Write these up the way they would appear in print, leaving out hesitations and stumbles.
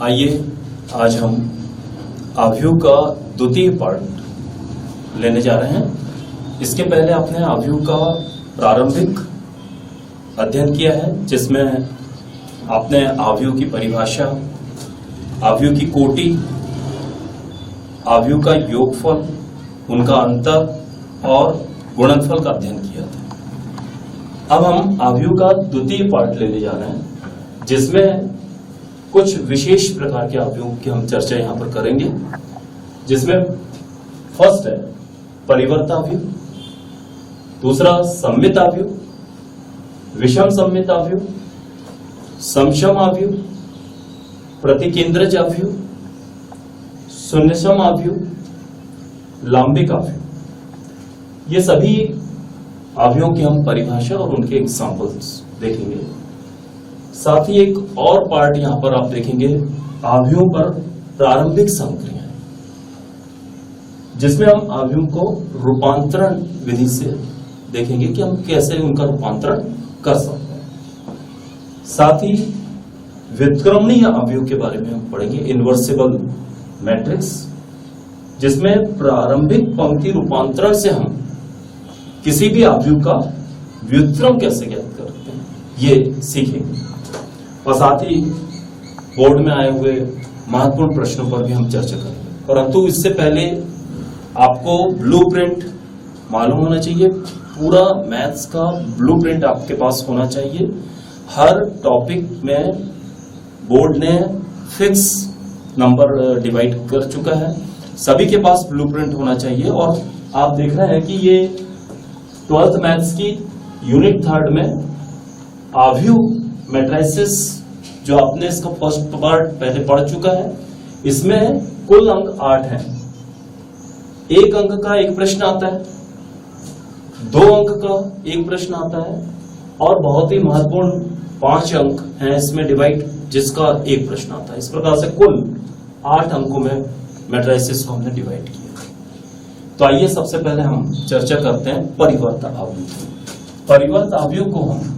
आइए आज हम अवयव का द्वितीय पार्ट लेने जा रहे हैं। इसके पहले आपने अवयव का प्रारंभिक अध्ययन किया है, जिसमें आपने अवयव की परिभाषा, अवयव की कोटि, अवयव का योगफल, उनका अंतर और गुणनफल का अध्ययन किया था। अब हम अवयव का द्वितीय पार्ट लेने जा रहे हैं, जिसमें कुछ विशेष प्रकार के अवयवों की हम चर्चा यहां पर करेंगे, जिसमें फर्स्ट है परिवर्त अवयव, दूसरा सम्मित अवयव, विषम सम्मित अवयव, समसम अवयव, प्रतिकेंद्रज अवयव, शून्यसम अवयव, लांबिक अवयव। ये सभी अवयवों की हम परिभाषा और उनके एग्जांपल्स देखेंगे। साथ ही एक और पार्ट यहां पर आप देखेंगे अवयवों पर प्रारंभिक संक्रियाएं, जिसमें हम अवयवों को रूपांतरण विधि से देखेंगे कि हम कैसे उनका रूपांतरण कर सकते हैं। साथ ही व्युत्क्रमणीय अवयव के बारे में हम पढ़ेंगे, इन्वर्सिबल मैट्रिक्स, जिसमें प्रारंभिक पंक्ति रूपांतरण से हम किसी भी अवयव का व्युत्क्रम कैसे ज्ञात करते हैं ये सीखेंगे। और साथ ही बोर्ड में आए हुए महत्वपूर्ण प्रश्नों पर भी हम चर्चा करेंगे। परंतु इससे पहले आपको ब्लूप्रिंट मालूम होना चाहिए। पूरा मैथ्स का ब्लूप्रिंट आपके पास होना चाहिए। हर टॉपिक में बोर्ड ने फिक्स नंबर डिवाइड कर चुका है, सभी के पास ब्लूप्रिंट होना चाहिए। और आप देख रहे हैं कि ये 12th मैथ्स की यूनिट 3 में अवयव मैट्रिसेस, जो आपने इसका फर्स्ट पार्ट पहले पढ़ चुका है, इसमें कुल अंक 8 हैं। एक अंक का एक प्रश्न आता है, 2 अंक का एक प्रश्न आता है, और बहुत ही महत्वपूर्ण 5 अंक हैं इसमें डिवाइड, जिसका एक प्रश्न आता है। इस प्रकार से कुल 8 अंकों में मैट्रिसेस को हमने डिवाइड किया। तो आइए सबसे पहले हम चर्चा करते हैं परिवर्त अवयव। परिवर्त अवयव को हम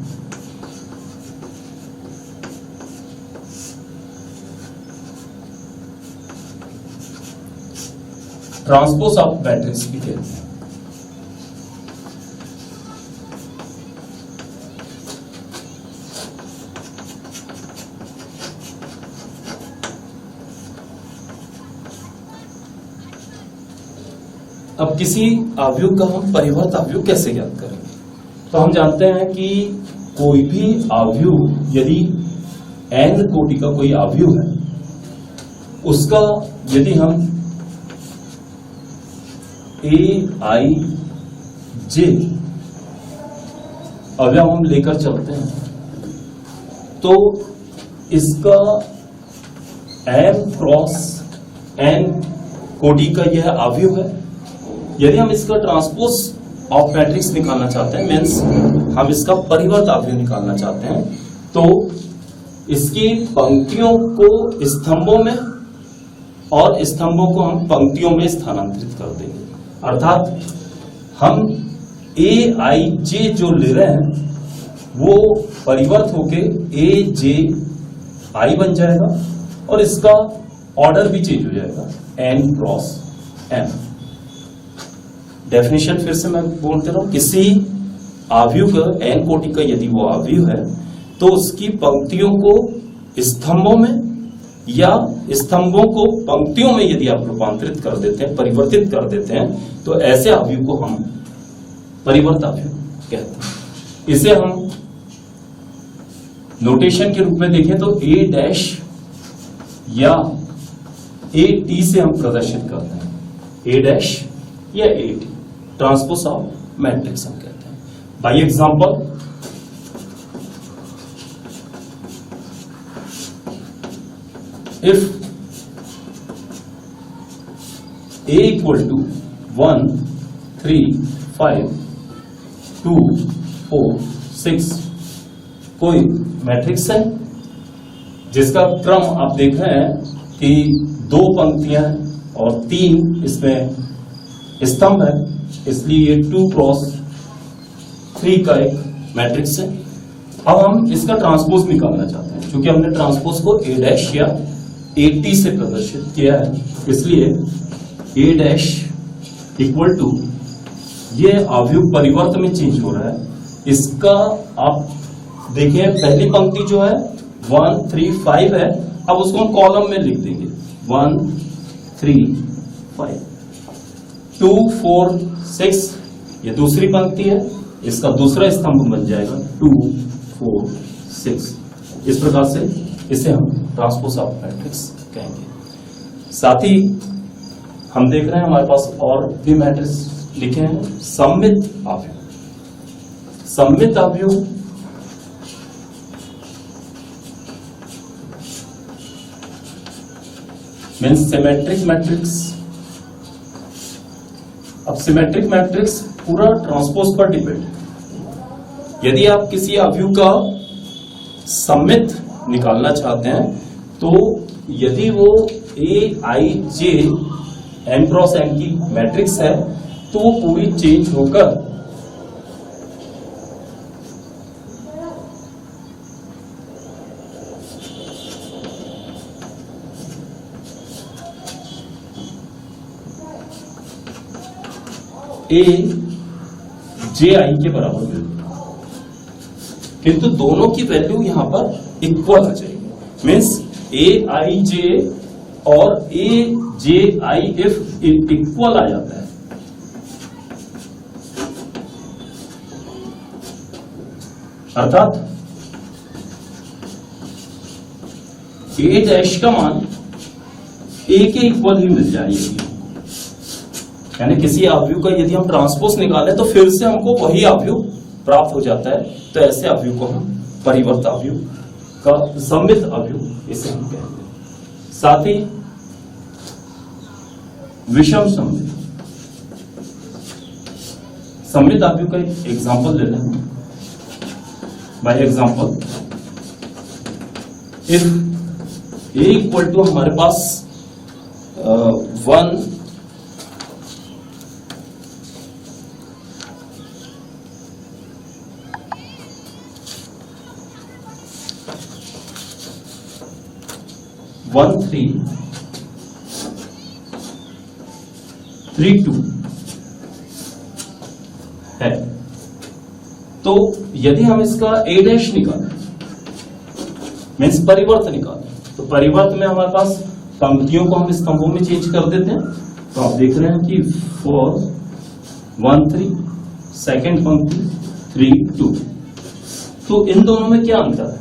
ट्रांसपोज ऑफ मैट्रिक्स भी कहते हैं। अब किसी अवयव का हम परिवर्त अवयव कैसे ज्ञात करेंगे? तो हम जानते हैं कि कोई भी अवयव, यदि n कोटि का कोई अवयव है, उसका यदि हम Aij अवयव हम लेकर चलते हैं, तो इसका m क्रॉस n कोटि का यह अवयव है। यदि हम इसका ट्रांसपोज ऑफ मैट्रिक्स निकालना चाहते हैं, मीन्स हम इसका परिवर्त अवयव निकालना चाहते हैं, तो इसकी पंक्तियों को स्तंभों में और स्तंभों को हम पंक्तियों में स्थानांतरित कर देंगे। अर्थात हम Aij जो ले रहे हैं वो परिवर्त होके Aj बन जाएगा, और इसका ऑर्डर भी चेंज हो जाएगा, n क्रॉस m। डेफिनेशन फिर से मैं बोलते रहा हूं, किसी अवयव का n कोटि का यदि वो अवयव है, तो उसकी पंक्तियों को स्तंभों में या स्तंभों को पंक्तियों में यदि आप रूपांतरित कर देते हैं, परिवर्तित कर देते हैं, तो ऐसे अवयव को हम परिवर्त अवयव कहते हैं। इसे हम नोटेशन के रूप में देखें तो a डैश या at से हम प्रदर्शित करते हैं, a डैश या at, ट्रांसपोज ऑफ मैट्रिक्स हम कहते हैं। By example, if a equal to 1, 3, 5, 2, 4, 6 कोई मैट्रिक्स है जिसका क्रम आप देख रहे हैं कि 2 पंक्तियां और 3 इसमें स्तंभ है, इसलिए ये 2 क्रॉस 3 का एक मैट्रिक्स है। अब हम इसका ट्रांसपोज निकालना चाहते हैं, क्योंकि हमने ट्रांसपोज को a डैश या 80 से प्रदर्शित किया है, इसलिए ए डैश इक्वल टू, ये अवयव परिवर्त में चेंज हो रहा है। इसका आप देखिए पहली पंक्ति जो है 1 3 5 है, अब उसको हम कॉलम में लिख देंगे 1 3 5 2 4 6, ये दूसरी पंक्ति है, इसका दूसरा स्तंभ बन जाएगा 2 4 6। इस प्रकार से इसे हम ट्रांसपोज ऑफ मैट्रिक्स कहेंगे। साथ ही हम देख रहे हैं हमारे पास और भी मैट्रिक्स लिखे हैं। सममित अवयव, सममित अवयव मीन्स सिमेट्रिक मैट्रिक्स। अब सिमेट्रिक मैट्रिक्स पूरा ट्रांसपोज पर डिपेंड है। यदि आप किसी अवयव का सममित निकालना चाहते हैं तो यदि वो ए आई जे एम क्रॉस एम की मैट्रिक्स है तो वो पूरी चेंज होकर ए जे आई के बराबर मिलती है, किंतु दोनों की वैल्यू यहां पर इक्वल आ जाएगी। मीन्स ए आई जे और ए जे आई इफ इक्वल आ जाता है, अर्थात ए डैश का मान ए के इक्वल ही मिल जाएगी। यानी किसी अवयव का यदि हम ट्रांसपोज निकालें तो फिर से हमको वही अवयव प्राप्त हो जाता है, तो ऐसे अवयव को हम परिवर्त अवयव का सममित अवयव इसे हम कहते हैं। साथ ही विषम सममित, सममित अवयव का एक एग्जांपल ले लें। By example, if A equal to हमारे पास 1 1 3 3 2 है, तो यदि हम इसका ए डैश निकालें मीन्स परिवर्त निकालें, तो परिवर्त में हमारे पास पंक्तियों को हम स्तंभों में चेंज कर देते हैं। तो आप देख रहे हैं कि 4 1 3, सेकेंड पंक्ति 3 2, तो इन दोनों में क्या अंतर है?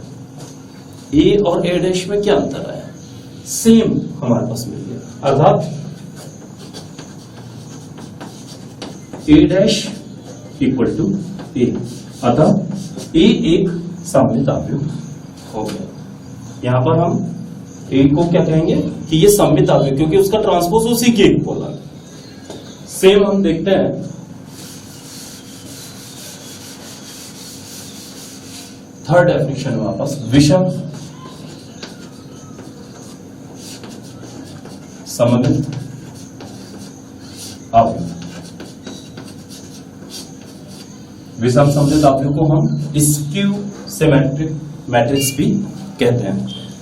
ए और ए डैश में क्या अंतर है? सेम हमारे पास मिल गया, अर्थात ए डैश इक्वल टू ए, अतः ए एक सममित अवयव हो गया। यहां पर हम ए को क्या कहेंगे कि ये सममित अवयव, क्योंकि उसका ट्रांसपोज उसी के इक्वल है। सेम हम देखते हैं थर्ड डेफिनेशन में हमारे पास विषम सममित अवयव। विषम सममित अवयव को हम स्क्यू सिमेट्रिक मैट्रिक्स भी कहते हैं।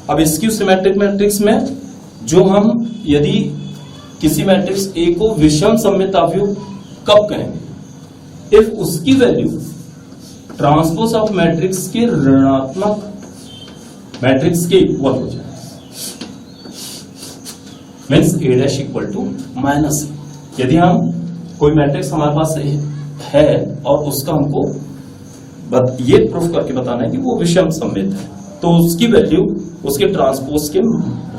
अब स्क्यू सिमेट्रिक मैट्रिक्स में जो हम यदि किसी मैट्रिक्स ए को विषम सममित अवयव कब कहेंगे? इफ उसकी वैल्यू ट्रांसपोज ऑफ मैट्रिक्स के ऋणात्मक मैट्रिक्स के इक्वल हो जाए, means A dash equal to minus. यदि हम कोई मैट्रिक्स हमारे पास है और उसका हमको ये प्रूफ करके बताना है कि वो विषम सममित है, तो उसकी वैल्यू उसके ट्रांसपोज के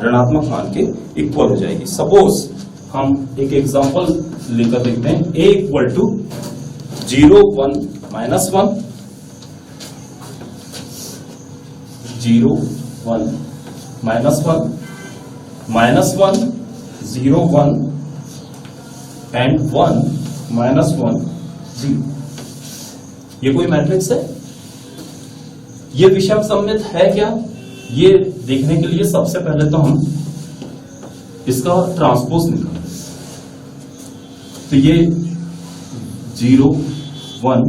ऋणात्मक मान के इक्वल हो जाएगी। सपोज हम एक एग्जांपल लेकर देखते हैं। A equal to 0 1 minus 1, 0 1 minus 1, minus 1 0 1 and 1 minus 1 0। ये कोई मैट्रिक्स है? ये विषम सममित है क्या? ये देखने के लिए सबसे पहले तो हम इसका ट्रांसपोज निकालें। तो ये 0 1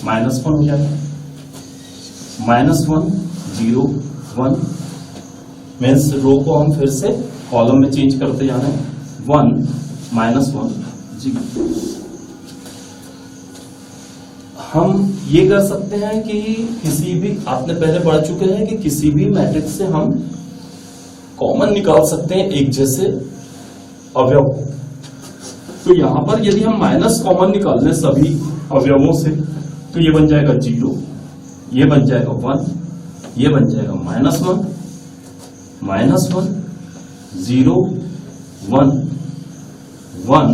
माइनस 1 हो जाएगा, माइनस 1 0 1, मीन्स रो को हम फिर से कॉलम में चेंज करते जा रहे हैं। 1 -1 0। हम ये कर सकते हैं कि किसी भी, आपने पहले पढ़ चुके हैं कि किसी भी मैट्रिक्स से हम कॉमन निकाल सकते हैं एक जैसे अवयव को। तो यहां पर यदि हम माइनस कॉमन निकाल लें सभी अवयवों से, तो ये बन जाएगा 0, ये बन जाएगा 1, ये बन जाएगा -1 -1 0 1 1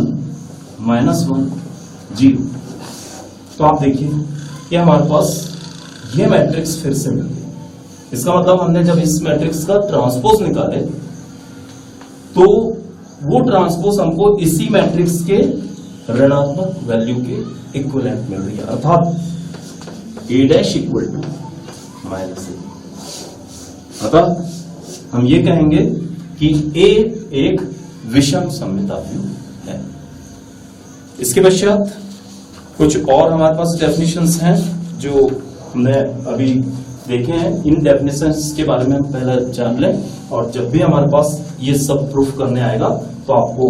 -1 0। तो आप देखिए कि हमारे पास ये मैट्रिक्स फिर से मिल गई। इसका मतलब हमने जब इस मैट्रिक्स का ट्रांसपोज निकाले तो वो ट्रांसपोज हमको इसी मैट्रिक्स के ऋणात्मक वैल्यू के इक्विवेलेंट मिल रही है, अर्थात A' इक्वल टू -A। अतः हम ये कहेंगे कि A एक विषम सममित अवयव है। इसके पश्चात कुछ और हमारे पास डेफिनेशंस हैं जो हमने अभी देखे हैं। इन डेफिनेशंस के बारे में हम पहले जान लें, और जब भी हमारे पास ये सब प्रूफ करने आएगा तो आपको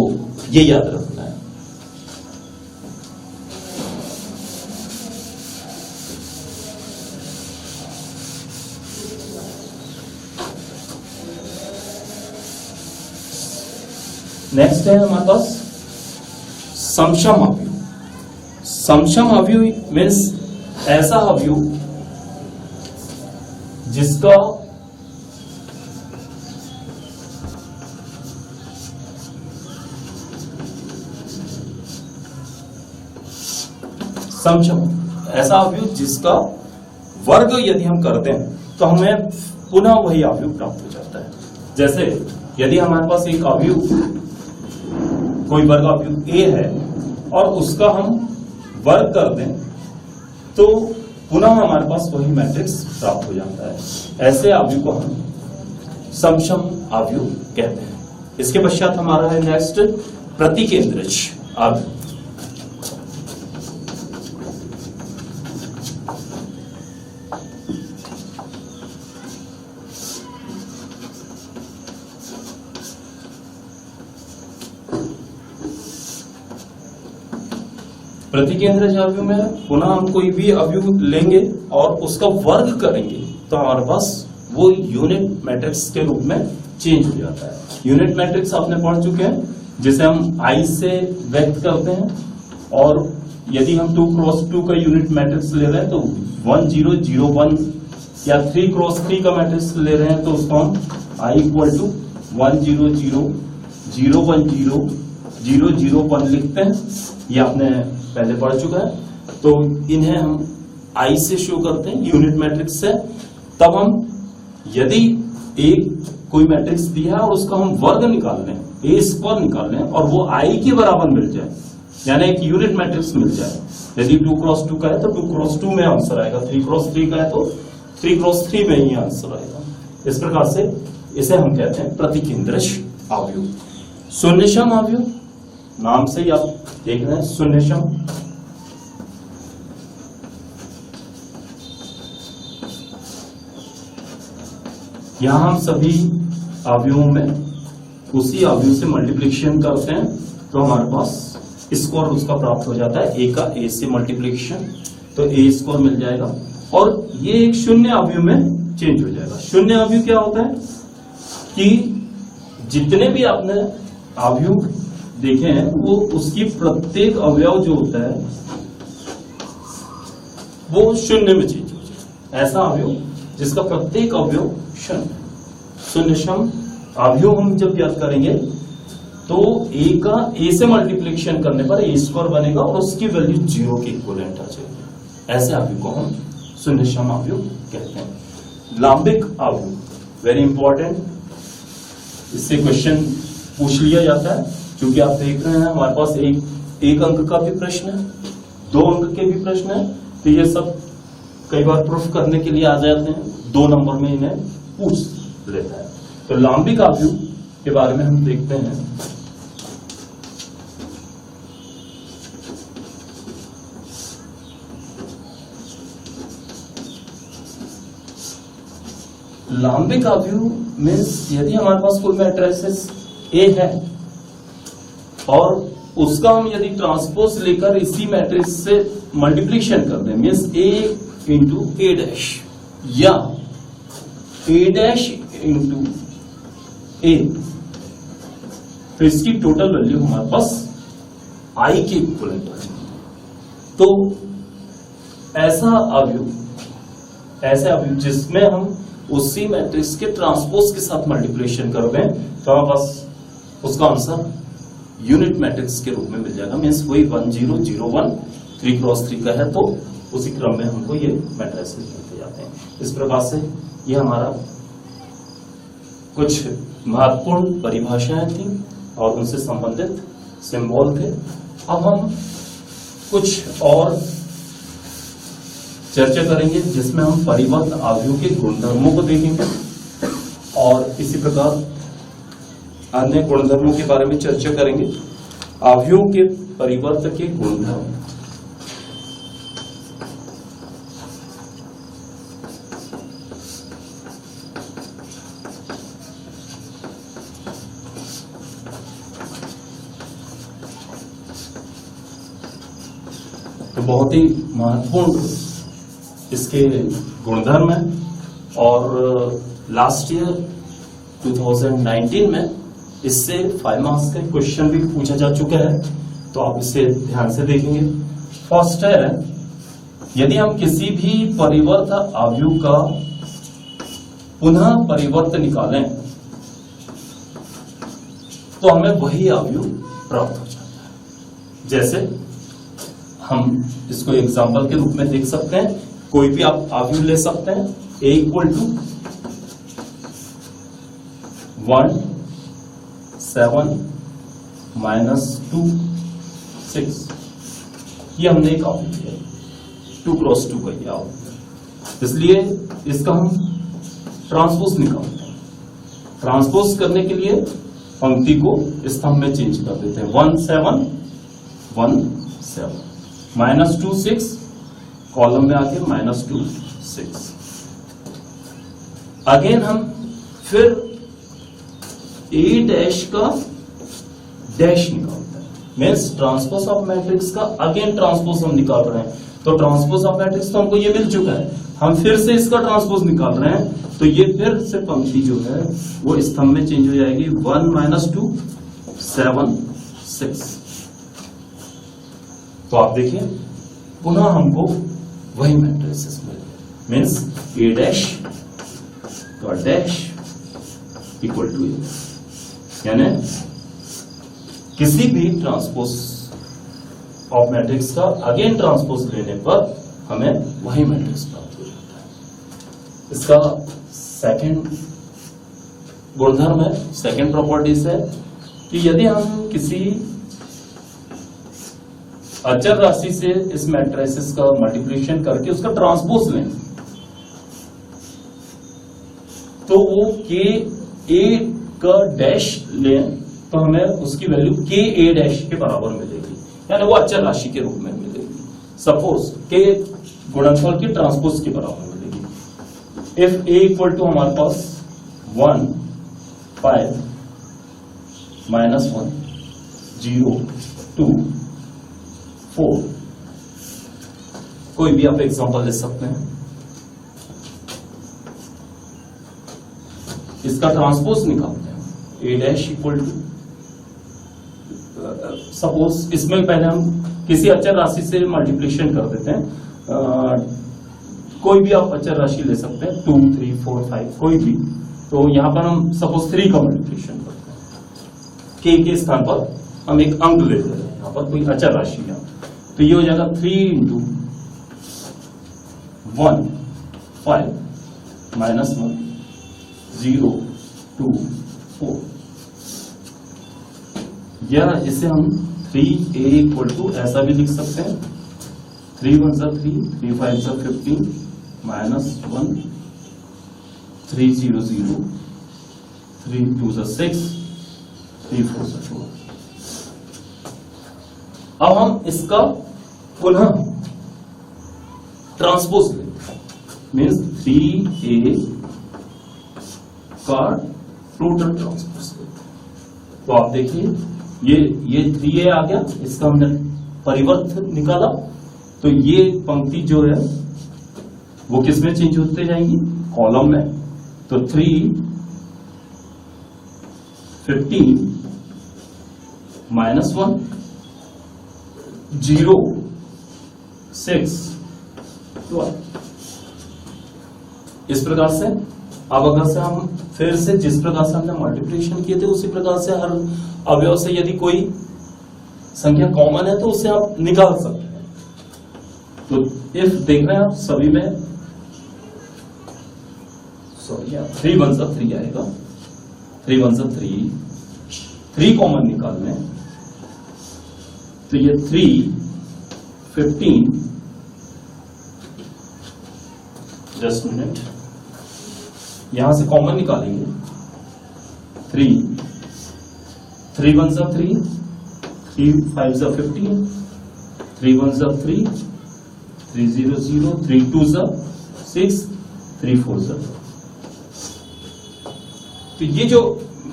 ये याद रखना है। नेक्स्ट है हमारे पास समक्षम अवयव। समक्षम अवयव मीन्स ऐसा अवयव जिसका समक्षम, ऐसा अवयव जिसका वर्ग यदि हम करते हैं तो हमें पुनः वही अवयव प्राप्त हो जाता है। जैसे यदि हमारे पास एक अवयव, कोई वर्ग अवयव A है और उसका हम वर्ग कर दें तो पुनः हमारे पास वही मैट्रिक्स प्राप्त हो जाता है। ऐसे अवयव को हम समक्षम अवयव कहते हैं। इसके पश्चात हमारा है नेक्स्ट प्रतिकेंद्रज अवयव। प्रतिकेंद्रज अवयव में पुनः हम कोई भी अवयव लेंगे और उसका वर्ग करेंगे तो हमारे पास वो यूनिट मैट्रिक्स के रूप में चेंज हो जाता है। यूनिट मैट्रिक्स आपने पढ़ चुके हैं, जिसे हम I से व्यक्त करते हैं, और यदि हम 2 क्रॉस 2 का यूनिट मैट्रिक्स ले रहे हैं तो 1 0 0 1, या 3 क्रॉस 3 का मैट्रिक्स ले रहे हैं तो उसको हम I इक्वल टू 1 0 0 0 1 0 0 0 1 लिखते हैं। ये आपने पहले पढ़ चुका है। तो इन्हें हम I से शो करते हैं यूनिट मैट्रिक्स से। तब हम यदि एक कोई मैट्रिक्स दिया है और उसका हम वर्ग निकाल लें, A² निकाल लें, और वो I के बराबर मिल जाए, यानी एक यूनिट मैट्रिक्स मिल जाए। यदि 2 क्रॉस 2 का है तो 2 क्रॉस 2 में आंसर आएगा, 3 क्रॉस 3 का है तो 3 क्रॉस 3 में ही आंसर आएगा। इस प्रकार से इसे हम कहते हैं प्रतिकेंद्रज अवयव। शून्यसम अवयव, नाम से ही आप देख रहे हैं शून्यसम। यहां हम सभी अवयवों में उसी अवयव से मल्टीप्लिकेशन करते हैं तो हमारे पास स्कोर उसका प्राप्त हो जाता है। A का A से मल्टीप्लिकेशन, तो A² मिल जाएगा, और ये एक शून्य अवयव में चेंज हो जाएगा। शून्य अवयव क्या होता है कि जितने भी आपने अवयव देखे हैं वो उसकी प्रत्येक अवयव जो होता है वो शून्य में चेंज हो जाए। ऐसा अवयव जिसका प्रत्येक अवयव शून्य। शून्यसम अवयव हम जब ज्ञात करेंगे तो A का A से मल्टीप्लिकेशन करने पर A² बनेगा और उसकी वैल्यू 0 के इक्विवेलेंट आ जाएगी। ऐसे अवयव को हम शून्यसम अवयव कहते हैं। लांबिक अवयव वेरी इंपॉर्टेंट, इससे क्वेश्चन पूछ लिया जाता है। क्योंकि आप देख रहे हैं हमारे पास एक अंक का भी प्रश्न है, 2 अंक के भी प्रश्न है, तो ये सब कई बार प्रूफ करने के लिए आ जाते हैं, 2 नंबर में इन्हें पूछ लेता है। तो लांबिक अवयव के बारे में हम देखते हैं। लांबिक अवयव मीन्स यदि हमारे पास कोई मैट्रिसेस ए है और उसका हम यदि ट्रांसपोज लेकर इसी मैट्रिक्स से मल्टीप्लिकेशन कर दें means A into A dash या ए डैश इंटू ए, तो इसकी टोटल वैल्यू हमारे पास आई के इक्वलेंट है। तो ऐसे अवयव जिसमें हम उसी मैट्रिक्स के ट्रांसपोज के साथ मल्टीप्लिकेशन कर दें तो हमारे पास उसका आंसर यूनिट मैट्रिक्स के रूप में मिल जाएगा। मीन्स वही 1 0 0 1 3 क्रॉस 3 का है तो उसी क्रम में हमको ये मैट्रिक्स मिलते जाते हैं। इस प्रकार से ये हमारा कुछ महत्वपूर्ण परिभाषाएं थी और उनसे संबंधित सिंबल थे। अब हम कुछ और चर्चा करेंगे जिसमें हम परिवर्त अवयव के गुणधर्मों को देखेंगे और इसी प्रकार अन्य गुणधर्मों के बारे में चर्चा करेंगे। अवयव के परिवर्त के गुणधर्म। तो बहुत ही महत्वपूर्ण इसके गुणधर्म है और लास्ट ईयर 2019 में इससे 5 मार्क्स का क्वेश्चन भी पूछा जा चुका है, तो आप इसे ध्यान से देखेंगे। फर्स्ट है, यदि हम किसी भी परिवर्त अवयव का पुनः परिवर्त निकालें तो हमें वही अवयव प्राप्त हो जाता है। जैसे हम इसको एग्जाम्पल के रूप में देख सकते हैं, कोई भी आप अवयव ले सकते हैं। a इक्वल टू 1 7 माइनस 2 6, ये हमने एक अवयव लिया 2 क्रॉस 2 का यह अवयव, इसलिए इसका हम ट्रांसपोज निकालते हैं। ट्रांसपोज करने के लिए पंक्ति को स्तंभ में चेंज कर देते हैं। 1 7 1 7 माइनस 2 6, कॉलम में आके माइनस 2 6। अगेन हम फिर ए डैश का डैश निकालते हैं। मीन्स ट्रांसपोज ऑफ मैट्रिक्स का अगेन ट्रांसपोज हम निकाल रहे हैं। तो ट्रांसपोज ऑफ मैट्रिक्स तो हमको ये मिल चुका है, हम फिर से इसका ट्रांसपोज निकाल रहे हैं, तो ये फिर से पंक्ति जो है वो स्तंभ में चेंज हो जाएगी। 1 माइनस 2 7 6। तो आप देखिए पुनः हमको वही मैट्रिसेस मिल गए। मीन्स ए डैश का डैश इक्वल टू ए, यानी किसी भी ट्रांसपोज ऑफ मैट्रिक्स का अगेन ट्रांसपोज लेने पर हमें वही मैट्रिक्स प्राप्त हो जाता है। इसका सेकंड गुणधर्म है, सेकंड प्रॉपर्टीज है कि यदि हम किसी अचर राशि से इस मैट्रिसेस का मल्टीप्लिकेशन करके उसका ट्रांसपोज लें तो वो के ए का डैश लें तो हमें उसकी वैल्यू के ए डैश के बराबर मिलेगी, यानी वो अचर राशि के रूप में मिलेगी। सपोज के गुणनफल की ट्रांसपोज के बराबर मिलेगी। इफ ए इक्वल टू हमारे पास 1 5 माइनस 1 0 2 4, कोई भी आप एग्जांपल ले सकते हैं। इसका ट्रांसपोज निकालते हैं। ए डैश इक्वल टू, सपोज इसमें पहले हम किसी अचर राशि से मल्टीप्लिकेशन कर देते हैं। कोई भी आप अचर राशि ले सकते हैं, 2 3 4 5 कोई भी। तो यहां पर हम सपोज 3 का मल्टीप्लिकेशन करते हैं। के स्थान पर हम एक अंक लेते हैं, यहां पर कोई अचर राशि है, तो ये हो जाएगा 3 इंटू 1 5 माइनस 1 0 2 4, या इसे हम 3a इक्वल टू ऐसा भी लिख सकते हैं। 3 1 सा 3 3 5 सा 15 माइनस 1 3 0 0 3 2 सा 6 3 4 सा 2। अब हम इसका पुनः ट्रांसपोज लेते हैं। मीन्स 3a का टोटल ट्रांसपोज। तो आप देखिए ये 3a आ गया, इसका हमने परिवर्त निकाला, तो ये पंक्ति जो है वो किस में चेंज होते जाएंगी, कॉलम में। तो 3, 15, -1, 0, 6, 12। इस प्रकार से अब अगर से हम फिर से जिस प्रकार से हमने मल्टीप्लिकेशन किए थे उसी प्रकार से हर अवयव से यदि कोई संख्या कॉमन है तो उसे आप निकाल सकते हैं। तो इफ देख रहे हैं आप सभी में, सॉरी 3 1 3 आएगा, 3 1 3 कॉमन निकालने, तो ये 3, 15, जस्ट मिनट, यहां से कॉमन निकालेंगे, 3 1 3, 3 5 15, 3 1 3, 3 0 0, 3 2 6, 3 4 तो ये जो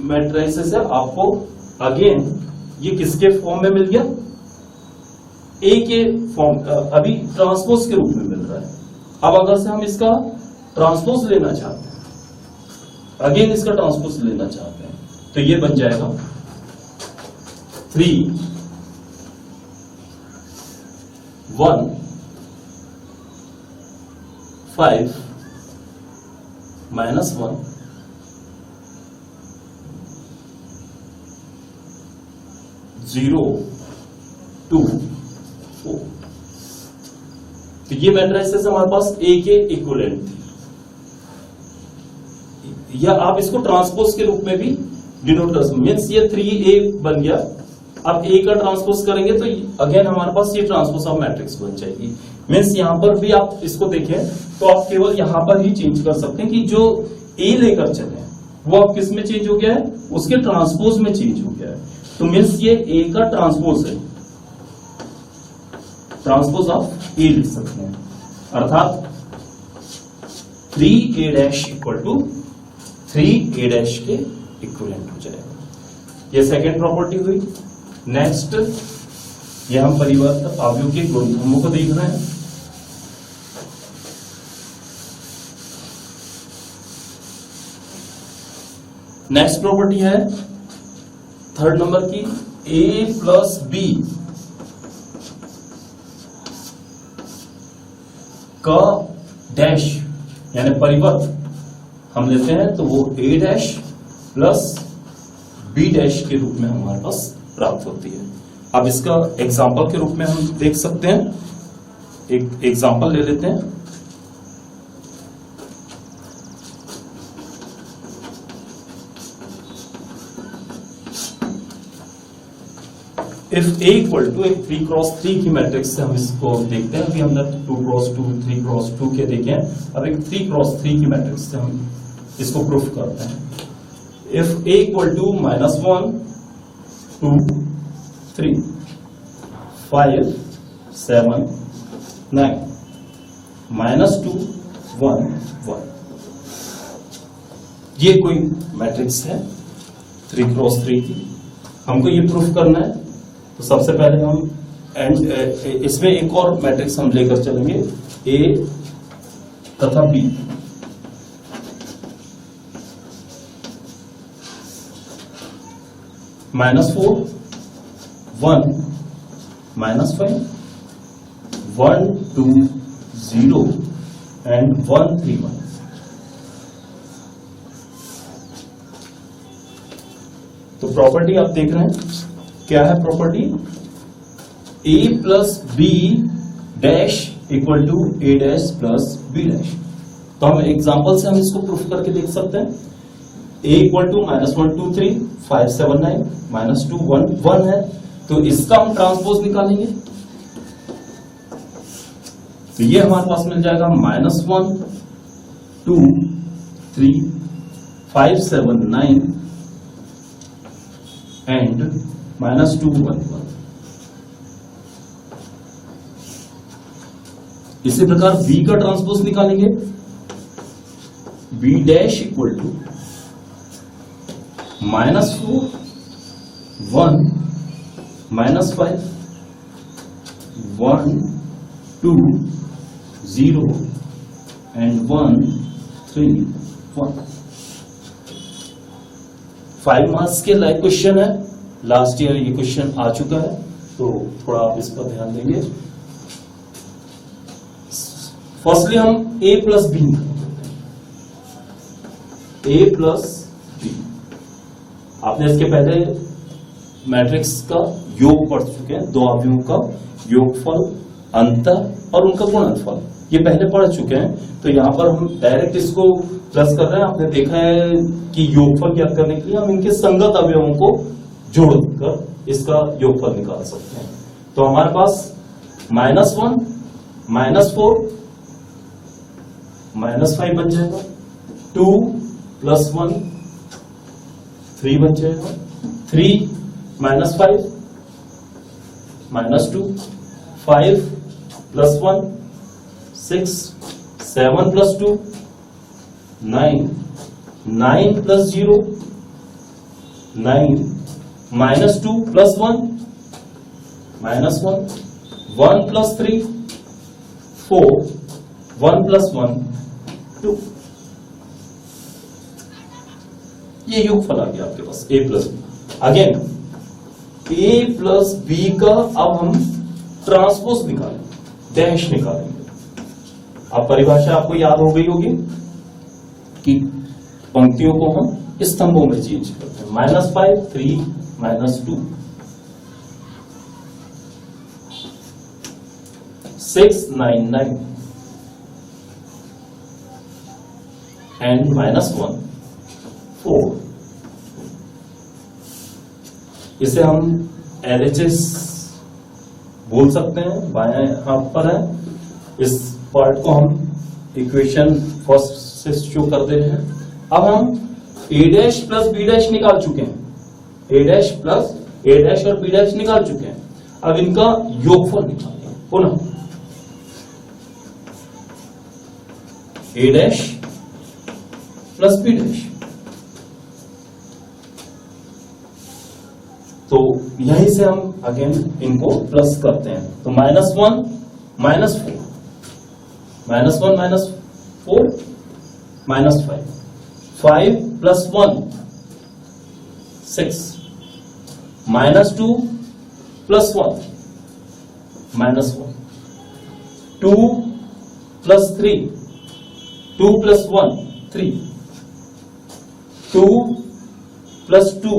मैट्रिसेस है आपको अगेन ये किसके फॉर्म में मिल गया, ए के फॉर्म, अभी ट्रांसपोज के रूप में मिल रहा है। अब अगर से हम इसका ट्रांसपोज लेना चाहते हैं, अगेन इसका ट्रांसपोज लेना चाहते हैं, तो ये बन जाएगा 3 1 5 -1 0 2 4। तो ये मैट्रिसेस हमारे पास ए के इक्विवेलेंट थी, या आप इसको ट्रांसपोज के रूप में भी डिनोट कर सकते, मीन्स ये 3a बन गया। अब ए का ट्रांसपोज करेंगे तो अगेन हमारे पास ये ट्रांसपोज ऑफ मैट्रिक्स बन जाएगी। मीन्स यहां पर भी आप इसको देखें तो आप केवल यहां पर ही चेंज कर सकते हैं कि जो ए लेकर चले वो अब किस में चेंज हो गया है, उसके ट्रांसपोज में चेंज हो गया है। तो मीन्स ये ए का ट्रांसपोज है, ट्रांसपोज ऑफ ए लिख सकते हैं, अर्थात 3a' इक्वल टू 3a' के इक्विवेलेंट हो जाएगा। ये सेकेंड प्रॉपर्टी हुई। नेक्स्ट ये हम परिवर्त अवयव के गुणधर्मों को देख रहे हैं। नेक्स्ट प्रॉपर्टी है थर्ड नंबर की, a प्लस बी का डैश यानी परिवर्त हम लेते हैं तो वो a' प्लस b' के रूप में हमारे पास प्राप्त होती है। अब इसका एग्जाम्पल के रूप में हम देख सकते हैं, एक एग्जाम्पल ले लेते हैं। इफ A इक्वल टू एक 3x3 की मैट्रिक्स से हम इसको देखते हैं। अभी हमने 2x2 3x2 के देखे हैं, अब एक 3x3 की मैट्रिक्स से हम इसको प्रूफ करते हैं। इफ A इक्वल टू -1 2 3 5 7 9 -2 1 1, ये कोई मैट्रिक्स है 3x3 की, हमको ये प्रूफ करना है। तो सबसे पहले हम इसमें एक और मैट्रिक्स हम लेकर चलेंगे, A तथा B। -4 1 -5 1 2 0 एंड 1 3 1। तो प्रॉपर्टी आप देख रहे हैं, क्या है property, a plus B dash equal to a' plus b'। तो हम एग्जांपल से हम इसको प्रूफ करके देख सकते हैं। a इक्वल टू -1 2 3 5 7 9 -2 1 1 है, तो इसका हम ट्रांसपोज निकालेंगे, तो ये हमारे पास मिल जाएगा -1 2 3 5 7 9 एंड -2 1 1। इसी प्रकार b का ट्रांसपोज निकालेंगे, b' equal to -4, 1, -5, 1, 2, 0 and 1, 3, 1। 5 marks के लाइव क्वेश्चन है, लास्ट ईयर ये क्वेश्चन आ चुका है, तो थोड़ा आप इस पर ध्यान देंगे। फर्स्टली हम a plus B a plus B, आपने इसके पहले मैट्रिक्स का योग पढ़ चुके हैं, दो अवयवों का योगफल, अंतर और उनका गुणनफल, ये पहले पढ़ चुके हैं। तो यहाँ पर हम डायरेक्ट इसको प्लस कर रहे हैं। आपने देखा है कि योगफल ज्ञात करने के लिए हम इनके संगत अवयवों को जोड़कर इसका योगफल निकाल सकते हैं। तो हमारे पास -1, -4, -5 बन जाएगा, 2 + 1 3 बन जाएगा, 3 - 5 -2, 5 + 1 6, 7 + 2 9, 9 + 0 9, -2 + 1 -1, 1 + 3 4, 1 + 1 2। ये योगफल आ गया आपके पास a plus B. Again a plus B का अब हम ट्रांसपोज निकालेंगे, डैश निकालेंगे। अब परिभाषा आपको याद हो गई होगी कि पंक्तियों को हम स्तंभों में चेंज करते हैं। -5, 3, -2, 6, 9, 9 and -1 4। इसे हम LHS बोल सकते हैं, बाएं हाथ पर है। इस पार्ट को हम इक्वेशन फर्स्ट से शो कर दे रहे हैं। अब हम a' + b' निकाल चुके हैं, a' और b' निकाल चुके हैं। अब इनका योगफल निकालेंगे पुनः, a' + b'। तो यहीं से हम अगेन इनको प्लस करते हैं। तो -1 - 4, -1 - 4 -5, 5 + 1 6, -2 + 1 -1, 2 + 3 2 + 1 3, 2 + 2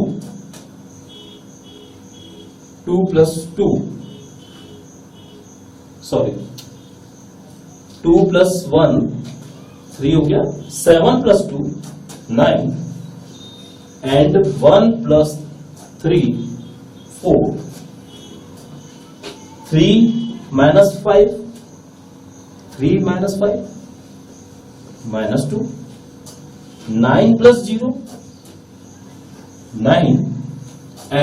2 + 2 सॉरी 2 + 1 3 हो गया, 7 + 2 9 and 1 + 3 4, 3 - 5 3 - 5 -2, 9 + 0 9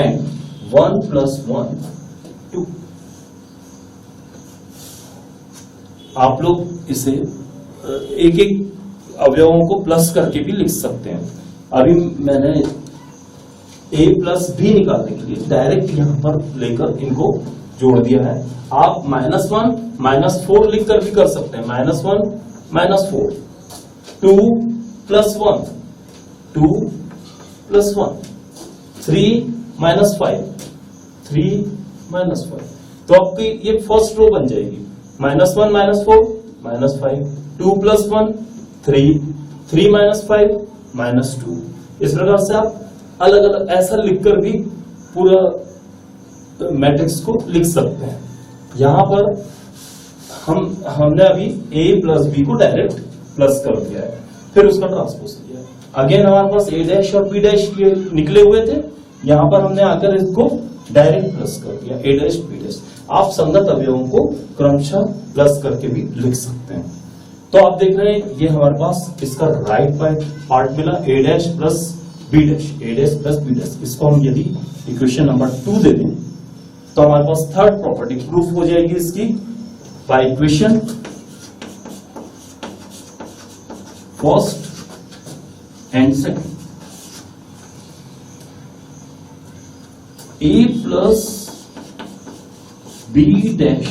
and 1 + 1 2। आप लोग इसे एक एक अवयवों को प्लस करके भी लिख सकते हैं। अभी मैंने a प्लस b निकालने के लिए डायरेक्ट यहां पर लेकर इनको जोड़ दिया है। आप -1 - 4 लिखकर भी कर सकते हैं। -1 - 4, 2 + 1 2 + 1, 3 - 5 3 - 5। तो आपकी ये फर्स्ट रो बन जाएगी। -1 - 4 -5, 2 + 1 3 3 - 5 -2। इस प्रकार से आप अलग अलग ऐसा लिखकर भी पूरा मैट्रिक्स को लिख सकते हैं। यहां पर हमने अभी a + b को डायरेक्ट प्लस कर दिया है, फिर उसका ट्रांसपोज किया। अगेन हमारे पास a' और b' निकले हुए थे, यहां पर हमने आकर इसको डायरेक्ट प्लस कर दिया, a' b'। आप संगत अवयवों को क्रमशः प्लस करके भी लिख सकते हैं। तो आप देख रहे हैं ये हमारे पास इसका राइट पार्ट मिला, a' + b', इसको हम यदि इक्वेशन नंबर 2 दे दें तो हमारे पास थर्ड प्रॉपर्टी प्रूफ हो जाएगी इसकी by equation first and second. A plus B dash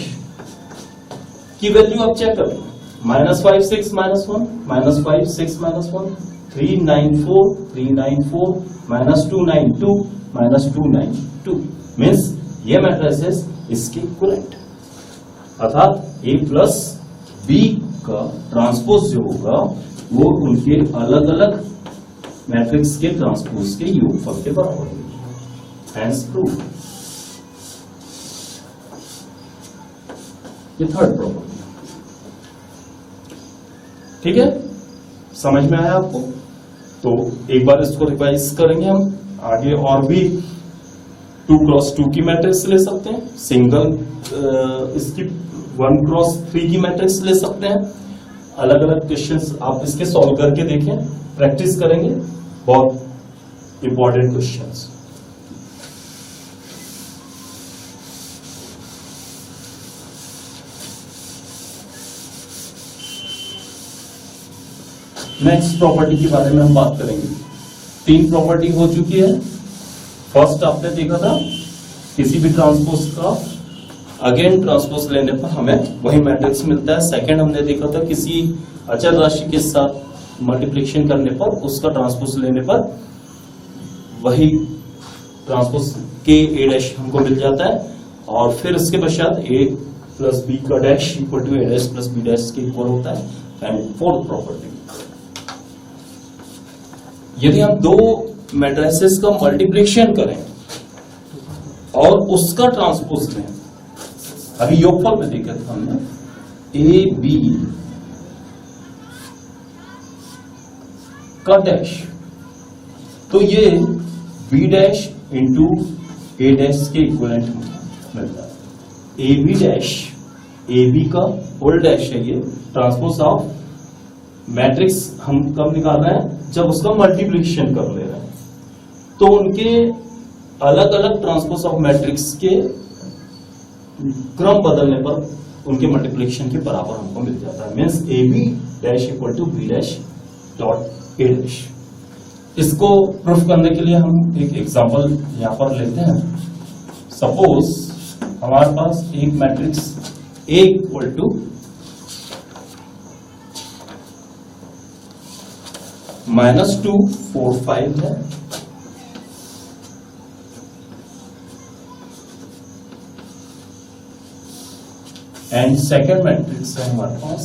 की वैल्यू आप चेक करें, -5 6 -1, -5 6 -1, 3 9 4 3 9 4, -2 9 2, -2 9 2, मीन्स ये मैट्रिसेस इसके इक्विवेलेंट, अर्थात ए प्लस बी का ट्रांसपोज जो होगा वो उनके अलग अलग मैट्रिक्स के ट्रांसपोज के योगफल के बराबर होगी। Hence prove. ये थर्ड प्रॉपर्टी, ठीक है, समझ में आया आपको? तो एक बार इसको रिवाइज करेंगे हम आगे, और भी 2x2 की मैट्रिक्स ले सकते हैं, सिंगल इसकी 1x3 की मैट्रिक्स ले सकते हैं। अलग अलग क्वेश्चंस आप इसके सॉल्व करके देखें, प्रैक्टिस करेंगे, बहुत इंपॉर्टेंट क्वेश्चंस। नेक्स्ट प्रॉपर्टी के बारे में हम बात करेंगे। 3 प्रॉपर्टी हो चुकी है। फर्स्ट आपने देखा था किसी भी ट्रांसपोज का अगेन ट्रांसपोज लेने पर हमें वही मैट्रिक्स मिलता है। सेकंड हमने देखा था किसी अचर राशि के साथ मल्टीप्लिकेशन करने पर उसका ट्रांसपोज लेने पर वही ट्रांसपोज के ए डैश हमको मिल जाता है, और फिर इसके पश्चात ए प्लस बी का dash equal to A dash plus B dash के इक्वल होता है। एंड फोर्थ प्रॉपर्टी, यदि हम दो मैट्रिसेस का मल्टीप्लिकेशन करें और उसका ट्रांसपोज लें, अभी योगफल में देखा था हमने ए बी का डैश, तो ये B dash into A dash के इक्विवेलेंट मिलता है। A B dash A B का होल डैश है, ये ट्रांसपोज ऑफ मैट्रिक्स हम कब निकाल रहे हैं, जब उसका मल्टीप्लिकेशन कर ले रहे हैं, तो उनके अलग अलग ट्रांसपोज ऑफ मैट्रिक्स के क्रम बदलने पर उनके मल्टीप्लिकेशन के बराबर हमको मिल जाता है। Means A B dash equal to B dash dot A dash. इसको प्रूफ करने के लिए हम एक एग्जांपल यहां पर लेते हैं। सपोज हमारे पास एक मैट्रिक्स ए इक्वल टू -2 4 5 है, एंड सेकेंड मैट्रिक्स है हमारे पास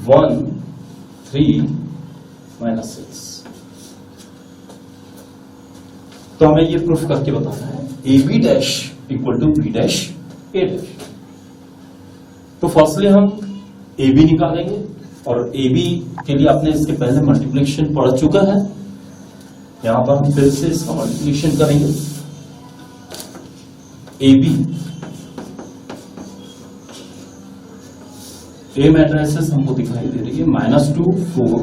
1 3 -6। तो हमें ये प्रूफ करके बताना है A B dash equal to B dash A dash. तो फर्स्टली हम ए बी निकालेंगे, और ए बी के लिए आपने इसके पहले मल्टीप्लिकेशन पढ़ चुका है, यहां पर हम फिर से इसका मल्टीप्लिकेशन करेंगे। ए बी ए मैट्रिसेस हमको दिखाई दे रही है -2 4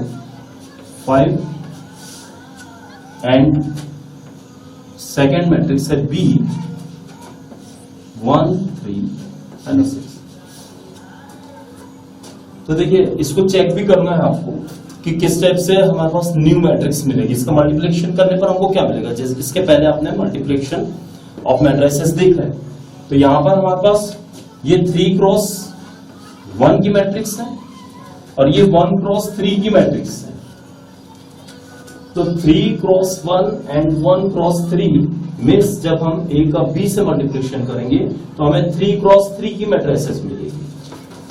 5, एंड सेकेंड मैट्रिक्स है बी 1 3 -6। तो देखिए इसको चेक भी करना है आपको कि किस टाइप से हमारे पास न्यू मैट्रिक्स मिलेगी। इसका मल्टीप्लिकेशन करने पर हमको क्या मिलेगा, जैसे इसके पहले आपने मल्टीप्लिकेशन ऑफ मैट्रिसेस देख रहे हैं, तो यहां पर हमारे पास ये 3x1 की मैट्रिक्स है और ये 1x3 की मैट्रिक्स है। तो 3x1 एंड 1x3 मीन्स जब हम ए का बी से मल्टीप्लिकेशन करेंगे तो हमें 3x3 की मैट्रिसेस मिलेगी।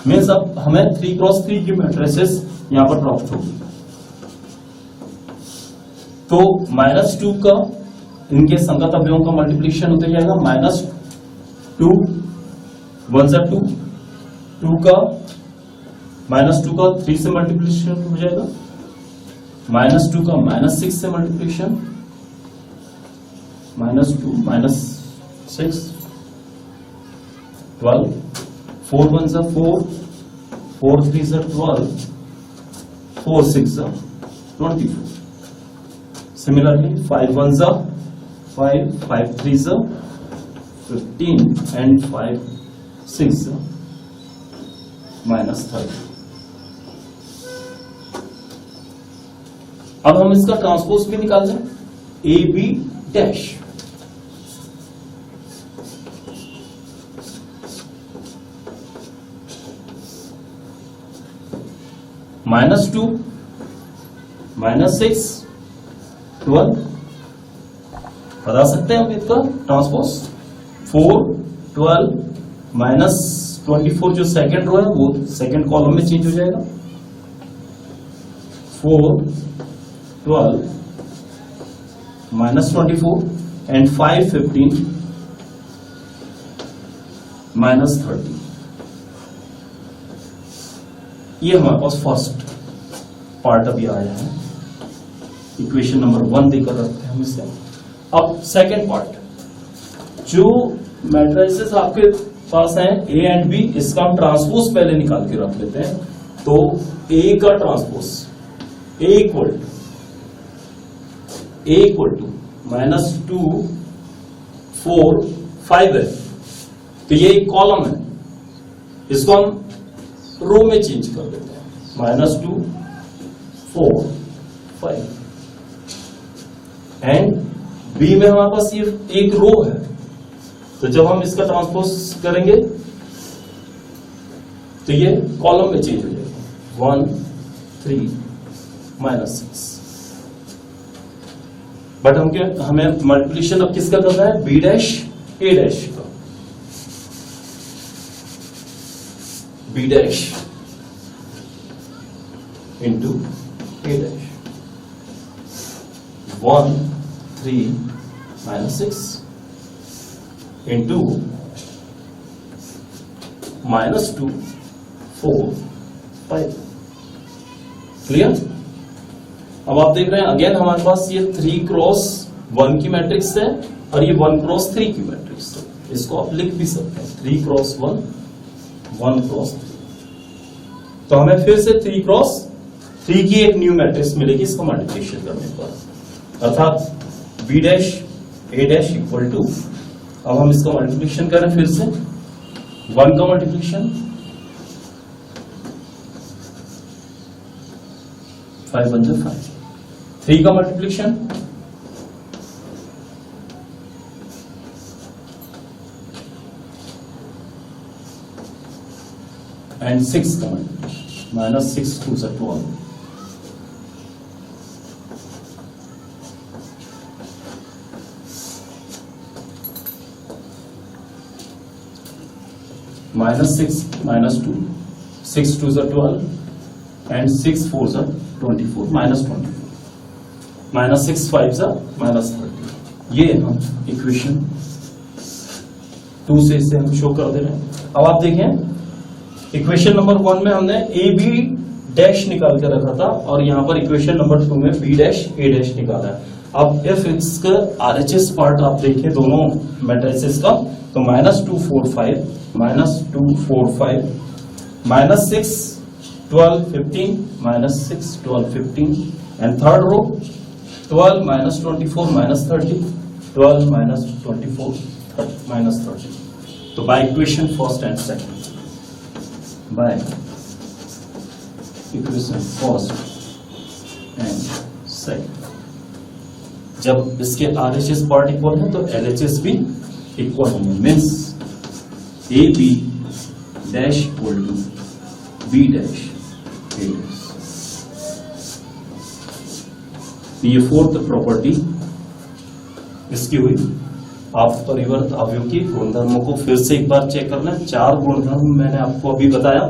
मीन्स अब हमें 3x3 की मैट्रिसेस यहां पर प्राप्त होगी। तो -2 का इनके संगत अवयवों का मल्टीप्लिकेशन होते जाएगा, -2 1 जा 2, 2 का -2 का 3 से मल्टीप्लिकेशन हो जाएगा, -2 का -6 से मल्टीप्लिकेशन, -2 -6 12, 4 1 जा 4, 4 3 जा 12, 4 6 जा 24। Similarly 5 1 जा 5, 5 3 जा 15, and 5 6 जा -30। अब हम इसका ट्रांसपोज भी निकाल लें, ए बी डैश -2 -6 12 बता सकते हैं हम इसका ट्रांसपोज। 4 12 -24 जो सेकंड रो है वो सेकंड कॉलम में चेंज हो जाएगा। 4 12 -24 एंड 5 15 -30। ये हमारे पास फर्स्ट पार्ट अभी आया है, इक्वेशन नंबर 1 देकर रखते हैं हम इसे। अब सेकंड पार्ट, जो मैट्रिसेस आपके पास हैं ए एंड बी, इसका हम ट्रांसपोज पहले निकाल के रख लेते हैं। तो ए का ट्रांसपोज ए इक्वल टू -2 4 5 है, तो ये एक कॉलम है, इसको हम रो में चेंज कर देते हैं। -2 4 5 एंड बी में हमारे पास ये एक रो है, तो जब हम इसका ट्रांसपोज करेंगे तो ये कॉलम में चेंज हो जाएगा। 1 3 -6। बट हमें मल्टीप्लिकेशन अब किसका करना है, बी डैश ए डैश का। B dash into A dash 1 3 -6 into -2 4 5। Clear? अब आप देख रहे हैं अगेन हमारे पास ये 3x1 की मैट्रिक्स है और ये 1x3 की मैट्रिक्स है। इसको आप लिख भी सकते हैं 3x1 1x3। तो हमें फिर से 3x3 की एक न्यू मैट्रिक्स मिलेगी इसको मल्टीप्लिकेशन करने पर, अर्थात B dash A dash equal to, अब हम इसका मल्टीप्लिकेशन करें फिर से, 1 का मल्टीप्लिकेशन 5 1 जा 5, 3 का मल्टीप्लिकेशन एंड 6 का मल्टीप्लिकेशन -6 2 जा 12, -6 -2 6 2 जा 12 एंड 6 4 जा 24 -24 -6 5 जा -30। ये हम इक्वेशन 2 से इसे हम शो कर दे रहे हैं। अब आप देखें इक्वेशन नंबर 1 में हमने ए बी डैश निकाल के रखा था और यहां पर इक्वेशन नंबर 2 में बी डैश ए डैश निकाला है। अब इफ इसका RHS पार्ट आप देखें दोनों मैट्रिसेस का, तो -2 4 5 -2 4 5 -6 12 15 -6 12 15 एंड थर्ड रो 12 -24 -30 12 -24 -30। तो bye equation first and second, bye equation first and second, जब इसके RHS पार्ट इक्वल है तो LHS भी इक्वल होंगे, means A B dash equal to B dash A dash. ये फोर्थ प्रॉपर्टी इसकी हुई। आप परिवर्त अवयव की गुणधर्मों को फिर से एक बार चेक करना है। 4 गुणधर्म मैंने आपको अभी बताया।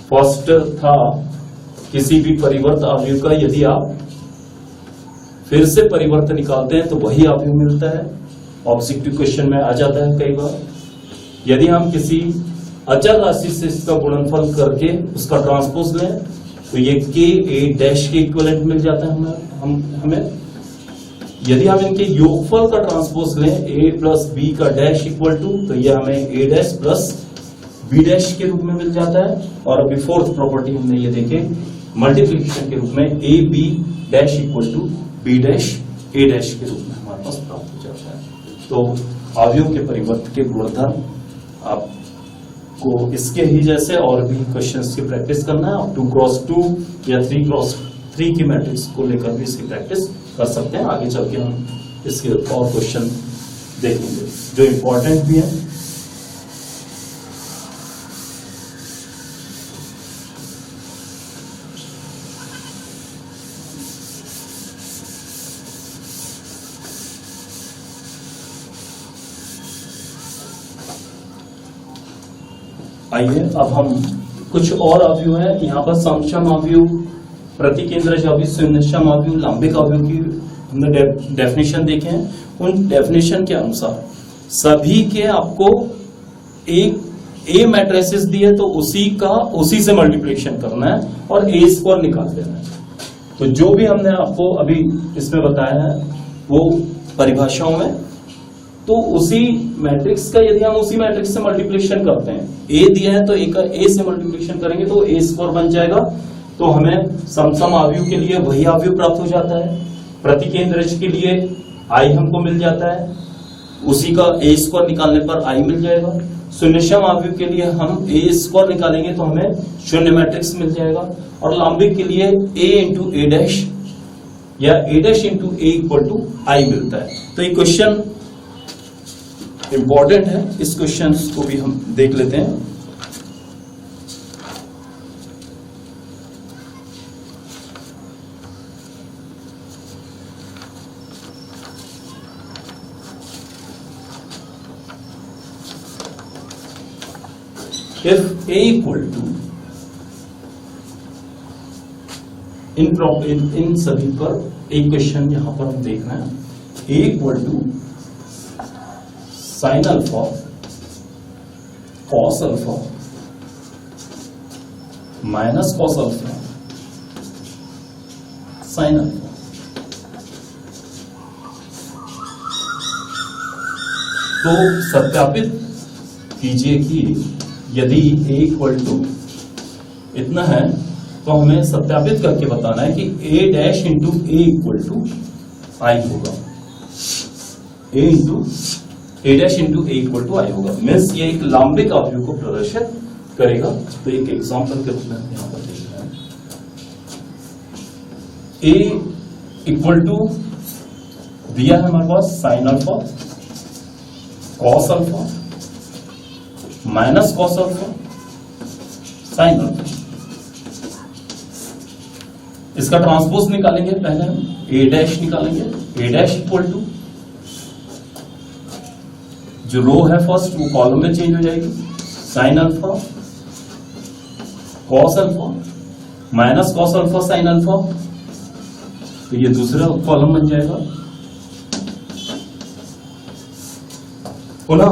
फर्स्ट था किसी भी परिवर्त अवयव का यदि आप फिर से परिवर्तन निकालते हैं तो वही अवयव मिलता है। ऑब्जेक्टिव क्वेश्चन में आ जाता है कई बार। यदि हम किसी अचर राशि से इसका गुणनफल करके उसका ट्रांसपोज लें तो ये के ए डैश के इक्विवेलेंट मिल जाता है हमें। यदि हम इनके योगफल का ट्रांसपोज लें ए प्लस बी का डैश इक्वल टू, तो ये हमें ए डैश प्लस बी डैश के रूप में मिल जाता है। और अभी फोर्थ प्रॉपर्टी हमने ये देखे मल्टीप्लिकेशन के रूप में A B dash equal to B dash A dash के रूप में हमारे पास प्राप्त हो जाता है। तो अवयव के परिवर्तन के गुणधर्म आपको इसके ही जैसे और भी क्वेश्चंस की प्रैक्टिस करना है। 2x2 या 3x3 3 की मैट्रिक्स को लेकर भी इसकी प्रैक्टिस कर सकते हैं। आगे चल के हम इसके और क्वेश्चन देखेंगे जो इंपॉर्टेंट भी है। आइए अब हम कुछ और अवयव है यहाँ पर समक्षम अवयव, प्रतिकेंद्रज अवयव, शून्यसम अवयव, लांबिक अवयव की हमने डेफिनेशन देखे हैं। उन डेफिनेशन के अनुसार सभी के आपको एक ए मैट्रिसेस दिए तो उसी से मल्टीप्लिकेशन करना है और ए स्क्वायर निकाल देना है। तो जो भी हमने आपको अभी इसमें बताया है वो परिभाषाओं में, तो उसी मैट्रिक्स का यदि हम उसी मैट्रिक्स से मल्टीप्लिकेशन करते हैं, ए दिया है तो ए का ए से मल्टीप्लिकेशन करेंगे तो ए स्क्वायर बन जाएगा। तो हमें समसम अवयव के लिए वही अवयव प्राप्त हो जाता है, प्रतिकेंद्रज के लिए आई हमको मिल जाता है, उसी का ए स्क्वायर निकालने पर आई मिल जाएगा। शून्यसम अवयव के लिए हम ए स्क्वायर निकालेंगे तो हमें शून्य मैट्रिक्स मिल जाएगा। और लांबिक के लिए ए इंटू ए डैश या A dash into A equal to I मिलता है। तो ये क्वेश्चन इंपॉर्टेंट है, इस क्वेश्चन को भी हम देख लेते हैं। If A equal to इन सभी पर एक क्वेश्चन यहां पर हम देख रहे हैं, A equal to sine alpha cos alpha minus cos alpha sine alpha. तो सत्यापित कीजिए कि यदि a इक्वल टू इतना है तो हमें सत्यापित करके बताना है कि a dash into A equal to I होगा, a dash into A equal to I होगा। मीन्स ये एक लांबिक अवयव को प्रदर्शित करेगा। तो एक एग्जांपल के रूप में हम यहां पर देख रहे हैं, a इक्वल टू दिया है हमारे पास sine alpha cos alpha minus cos alpha sine alpha. इसका ट्रांसपोज निकालेंगे, पहले हम ए डैश निकालेंगे, ए डैश इक्वल टू जो रो है फर्स्ट वो कॉलम में चेंज हो जाएगी, sign alpha cos alpha minus cos alpha sine alpha. तो ये दूसरा कॉलम बन जाएगा। पुनः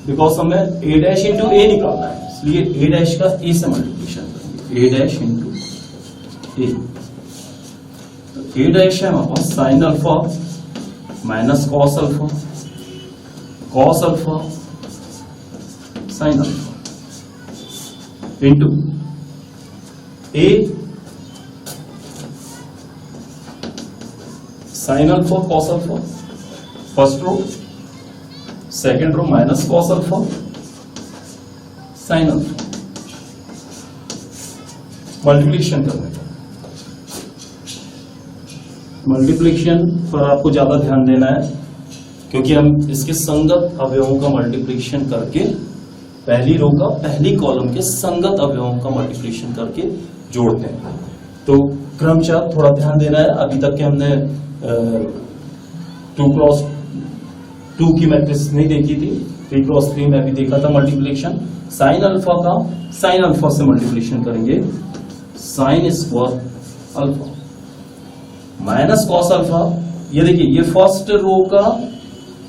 बिकॉज हमें ए डैश इंटू ए निकालना है, इसलिए ए डैश का ए से मल्टीप्लिकेशन करेंगे, ए डैश इंटू ए। तो ए डैश है हमारे पास sine alpha minus cos alpha cos alpha sine alpha into A sine alpha cos alpha first row, second row minus cos alpha sine alpha. Multiplication करने का, मल्टीप्लिकेशन पर आपको ज्यादा ध्यान देना है क्योंकि हम इसके संगत अवयवों का मल्टीप्लिकेशन करके पहली रो का पहली कॉलम के संगत अवयवों का मल्टीप्लिकेशन करके जोड़ते हैं। तो क्रमशः थोड़ा ध्यान देना है। अभी तक के हमने 2x2 की मैट्रिक्स नहीं देखी थी, 3x3 में भी देखा था मल्टीप्लिकेशन। साइन अल्फा का साइन अल्फा से मल्टीप्लिकेशन करेंगे, sign square alpha minus cos alpha. ये देखिए ये फर्स्ट रो का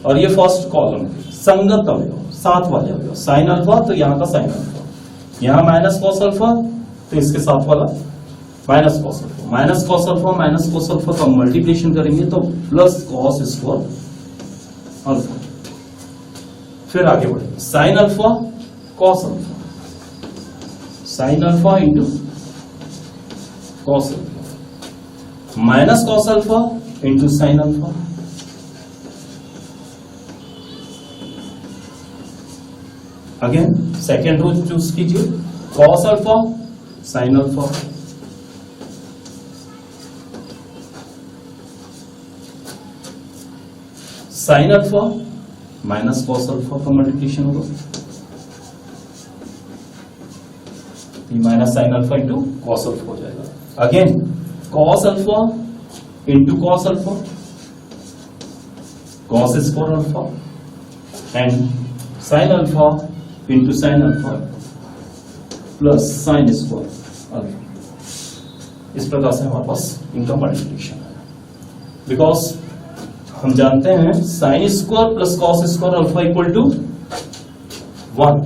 और ये फर्स्ट कॉलम संगत अवयव, साथ वाले अवयव, साइन अल्फा तो यहाँ का साइन अल्फा, यहाँ माइनस कॉस अल्फा तो इसके साथ वाला minus cos alpha, minus cos alpha minus cos alpha का मल्टीप्लिकेशन करेंगे तो प्लस कॉस स्क्वायर अल्फा। फिर आगे बढ़े, sine alpha cos alpha, sine alpha into cos alpha minus cos alpha into sine alpha. Again second row choose कीजिए, cos alpha sine alpha sine alpha minus cos alpha का multiplication होगा, minus sine alpha into cos alpha हो जाएगा। Again cos alpha into cos alpha, cos square alpha, and sign alpha into sine alpha plus sine square alpha. इस प्रकार से हमारे पास इनका multiplication है, बिकॉज हम जानते हैं sine square plus cos square alpha equal to 1।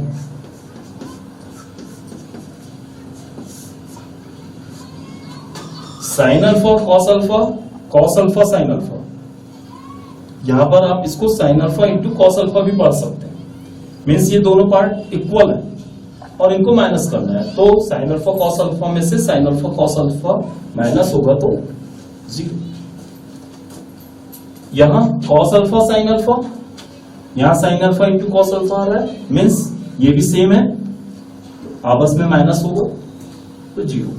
Sine alpha cos alpha, cos alpha sine alpha, यहां पर आप इसको sine alpha into cos alpha भी पढ़ सकते हैं। मीन्स ये दोनों पार्ट इक्वल है और इनको माइनस करना है, तो साइन अल्फा कॉस अल्फा में से sine alpha cos alpha minus होगा तो 0। यहां कॉस अल्फा साइन अल्फा, यहां sine alpha into cos alpha आ रहा है, मीन्स ये भी सेम है, आपस में माइनस होगा तो 0।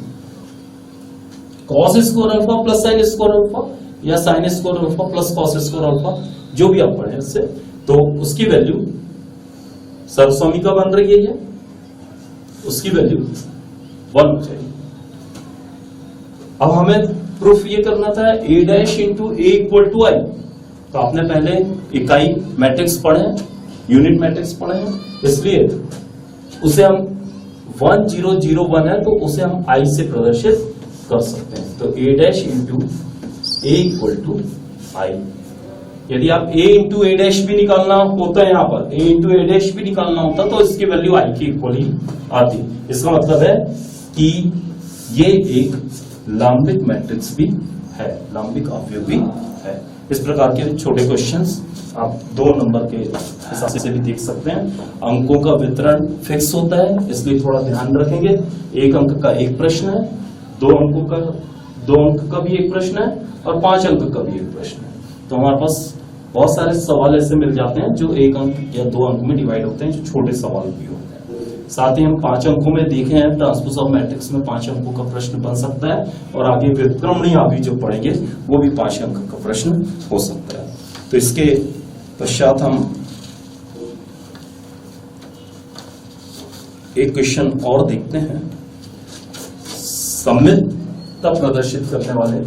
Cos square alpha plus sine square alpha या sine square alpha plus cos square alpha, जो भी आप पढ़े उससे, तो उसकी वैल्यू सर्वसौमिका बन रही है, उसकी वैल्यू 1 हो जाएगी। अब हमें प्रूफ ये करना था a dash into A equal to I, तो आपने पहले इकाई मैट्रिक्स पढ़े, यूनिट मैट्रिक्स पढ़े हैं, इसलिए उसे हम 1 0 0 1 है तो उसे हम आई से प्रदर्शित कर सकते हैं। तो a dash into A equal to I. यदि आप a इंटू ए डैश भी निकालना होता है, यहां पर a इंटू ए डैश भी निकालना होता तो इसकी वैल्यू आई के इक्वल ही आती। इसका मतलब है कि ये एक लांबिक मैट्रिक्स भी है, लांबिक अवयव भी है। इस प्रकार के छोटे क्वेश्चंस आप 2 नंबर के हिसाब से भी देख सकते हैं। अंकों का वितरण फिक्स होता है, इसलिए थोड़ा ध्यान रखेंगे। 1 अंक का एक प्रश्न है, 2 अंक का भी एक प्रश्न है और 5 अंक का भी एक प्रश्न है। तो हमारे पास बहुत सारे सवाल ऐसे मिल जाते हैं जो 1 अंक या 2 अंक में डिवाइड होते हैं, जो छोटे सवाल भी होते हैं। साथ ही हम 5 अंकों में देखे हैं, ट्रांसपोज ऑफ मैट्रिक्स में 5 अंकों का प्रश्न बन सकता है, और आगे व्युत्क्रमणीय अभी जो पढ़ेंगे वो भी 5 अंक का प्रश्न हो सकता है। तो इसके पश्चात हम एक क्वेश्चन और देखते हैं, सममितता प्रदर्शित करने वाले